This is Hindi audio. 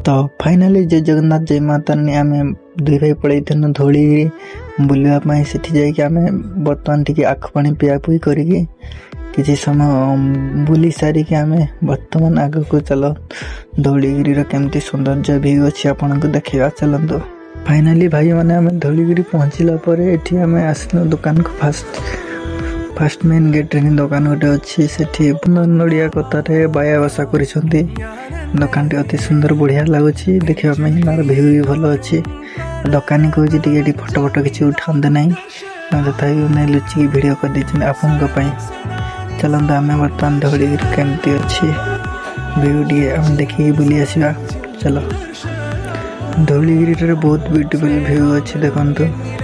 तो फाइनाली जय जगन्नाथ जय माता रानी आम दुई भाई पलैन धौलगिरी बुलवाई से जामें बर्तमान टी आखपाणी पियापुई करी किसी समय बुली सारिकी आम बर्तमान आग को चलो धौलगिरी केमती सौंदर्य व्यू अच्छी आपन को देखा चलतु। फाइनाली भाई मैंने आम धौलगिरी पहुँचला आम आसलु दुकान को फास्ट मेन गेट रे दुकान गोटे अच्छी से नड़िया कतार बाया बसा कर दुकान टी अति सुंदर बढ़िया लगुच देखापी तार व्यू भी भल अच्छी। दुकानी कहे फटो फटो किसी उठाते ना तथा मैं लुचिक भिड कर आपण चलते आम बर्तमान धौलगिरी केमती अच्छी व्यू टी आम देखिए बुली आसवा चलो। धौलगिरी बहुत ब्यूटीफुल व्यू अच्छी देखु।